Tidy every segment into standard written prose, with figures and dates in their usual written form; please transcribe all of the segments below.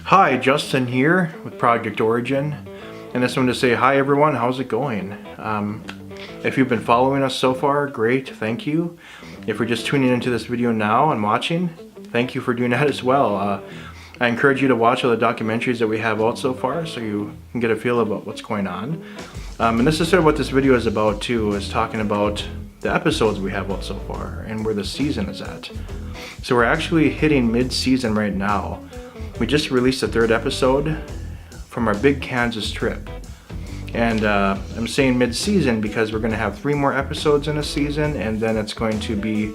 Hi, Justin here with Project Origin, and I just wanted to say hi everyone, how's it going? If you've been following us so far, great, thank you. If you're just tuning into this video now and watching, thank you for doing that as well. I encourage you to watch all the documentaries that we have out so far so you can get a feel about what's going on. And this is sort of what this video is about too, is talking about the episodes we have out so far and where the season is at. So we're actually hitting mid-season right now. We just released the third episode from our big Kansas trip. And I'm saying mid-season because we're going to have 3 more episodes in a season, and then it's going to be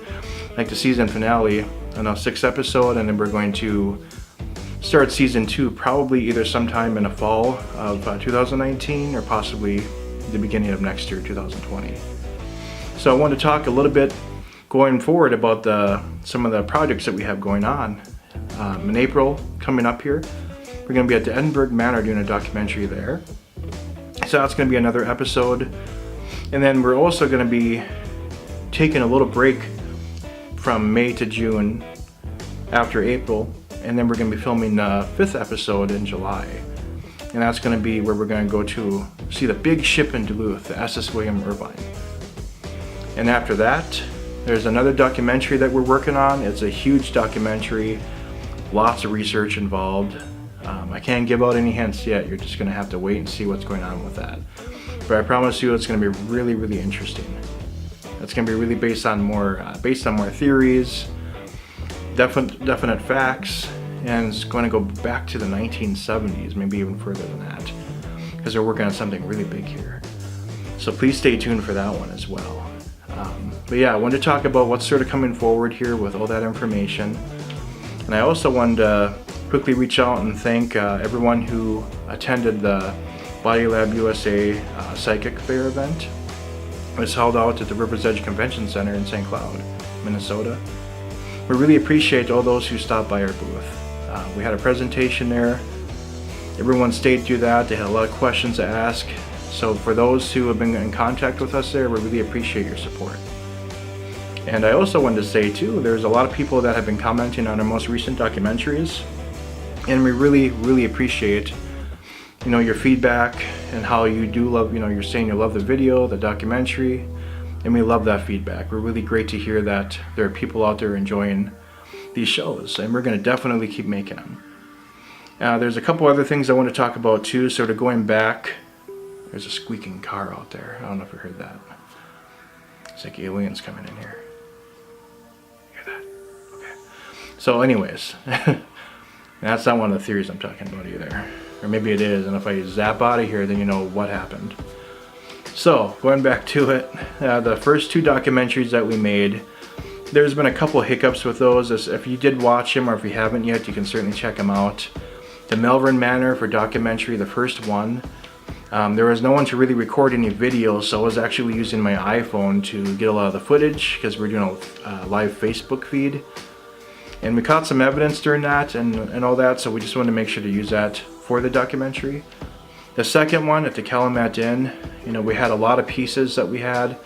like the season finale on a 6th episode, and then we're going to start season 2 probably either sometime in the fall of 2019 or possibly the beginning of next year, 2020. So I want to talk a little bit going forward about some of the projects that we have going on. In April, coming up here, we're going to be at the Edinburgh Manor doing a documentary there. So that's going to be another episode. And then we're also going to be taking a little break from May to June after April. And then we're going to be filming the 5th episode in July. And that's going to be where we're going to go to see the big ship in Duluth, the SS William Irvine. And after that, there's another documentary that we're working on. It's a huge documentary, lots of research involved. I can't give out any hints yet. You're just going to have to wait and see what's going on with that. But I promise you it's going to be really, really interesting. It's going to be really based on more theories, definite facts, and it's going to go back to the 1970s, maybe even further than that, because they're working on something really big here. So please stay tuned for that one as well. But yeah, I wanted to talk about what's sort of coming forward here with all that information. And I also wanted to quickly reach out and thank everyone who attended the Body Lab USA Psychic Fair event. It was held out at the River's Edge Convention Center in St. Cloud, Minnesota. We really appreciate all those who stopped by our booth. We had a presentation there. Everyone stayed through that. They had a lot of questions to ask. So for those who have been in contact with us there, we really appreciate your support. And I also wanted to say too, there's a lot of people that have been commenting on our most recent documentaries, and we really, really appreciate, your feedback and how you do love, you're saying you love the video, the documentary, and we love that feedback. We're really great to hear that there are people out there enjoying these shows, and we're going to definitely keep making them. There's a couple other things I want to talk about too, sort of going back. There's a squeaking car out there. I don't know if you heard that. It's like aliens coming in here. So anyways, that's not one of the theories I'm talking about either. Or maybe it is, and if I zap out of here, then you know what happened. So, going back to it, the first 2 documentaries that we made, there's been a couple hiccups with those. If you did watch them, or if you haven't yet, you can certainly check them out. The Melvern Manor for documentary, the first one, there was no one to really record any video, so I was actually using my iPhone to get a lot of the footage, because we're doing a live Facebook feed. And we caught some evidence during that and all that, so we just wanted to make sure to use that for the documentary. The second one at the Calumet Inn, we had a lot of pieces that we had.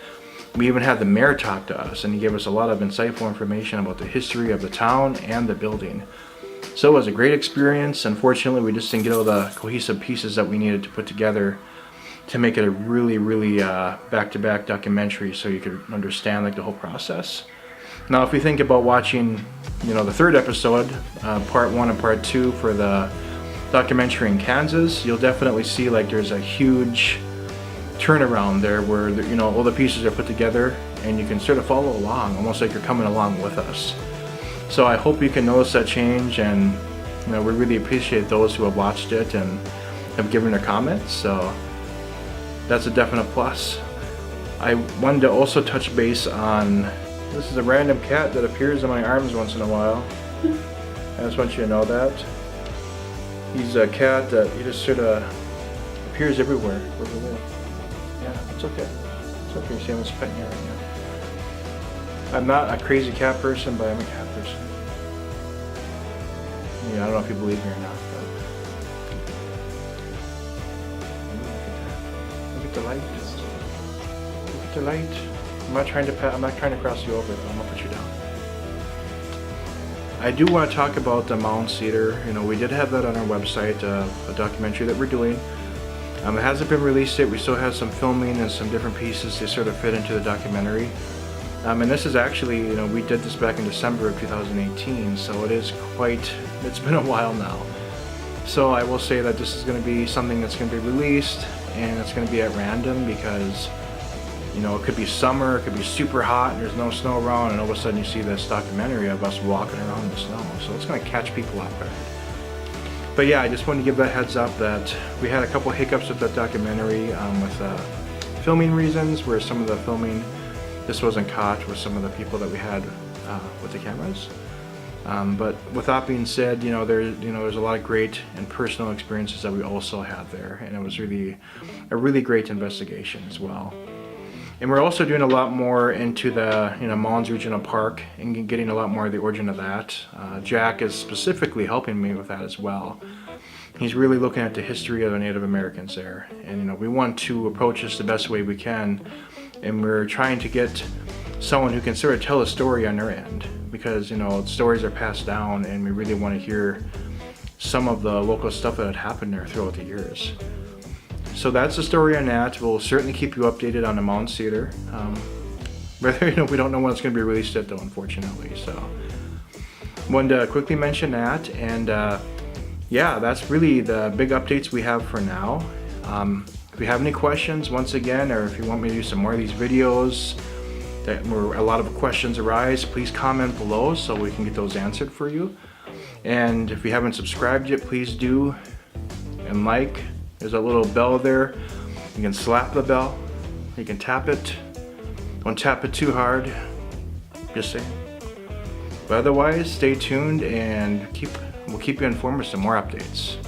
We even had the mayor talk to us, and he gave us a lot of insightful information about the history of the town and the building. So it was a great experience. Unfortunately, we just didn't get all the cohesive pieces that we needed to put together to make it a really, really back-to-back documentary so you could understand the whole process. Now, if we think about watching, the third episode, part 1 and part 2 for the documentary in Kansas, you'll definitely see there's a huge turnaround there where, all the pieces are put together and you can sort of follow along, almost like you're coming along with us. So I hope you can notice that change, and, we really appreciate those who have watched it and have given their comments, so that's a definite plus. I wanted to also touch base on, this is a random cat that appears in my arms once in a while. I just want you to know that. He's a cat that he just sort of appears everywhere. Yeah, it's okay. It's okay. See, I'm just petting you right now. I'm not a crazy cat person, but I'm a cat person. Yeah, I don't know if you believe me or not, but look at the light. Look at the light. I'm not trying to cross you over, though. I'm gonna put you down. I do want to talk about the Mound Cedar. You know, we did have that on our website, a documentary that we're doing. It hasn't been released yet. We still have some filming and some different pieces to sort of fit into the documentary. And this is actually, you know, we did this back in December of 2018, so it's been a while now. So I will say that this is going to be something that's going to be released, and it's going to be at random because, you know, it could be summer, it could be super hot, and there's no snow around, and all of a sudden you see this documentary of us walking around in the snow. So it's going to catch people off guard. But yeah, I just wanted to give that heads up that we had a couple hiccups with that documentary with filming reasons, where some of the filming, this wasn't caught with some of the people that we had with the cameras. But with that being said, there's a lot of great and personal experiences that we also had there, and it was really a really great investigation as well. And we're also doing a lot more into the Mounds Regional Park and getting a lot more of the origin of that. Jack is specifically helping me with that as well. He's really looking at the history of the Native Americans there, and we want to approach this the best way we can, and we're trying to get someone who can sort of tell a story on their end, because stories are passed down, and we really want to hear some of the local stuff that had happened there throughout the years. So that's the story on that. We'll certainly keep you updated on the Mound Cedar. Whether we don't know when it's going to be released yet, though, unfortunately. So wanted to quickly mention that, and yeah, that's really the big updates we have for now. If you have any questions, once again, or if you want me to do some more of these videos where a lot of questions arise, please comment below so we can get those answered for you. And if you haven't subscribed yet, please do, and like. There's a little bell there. You can slap the bell. You can tap it. Don't tap it too hard. Just saying. But otherwise, stay tuned, and we'll keep you informed with some more updates.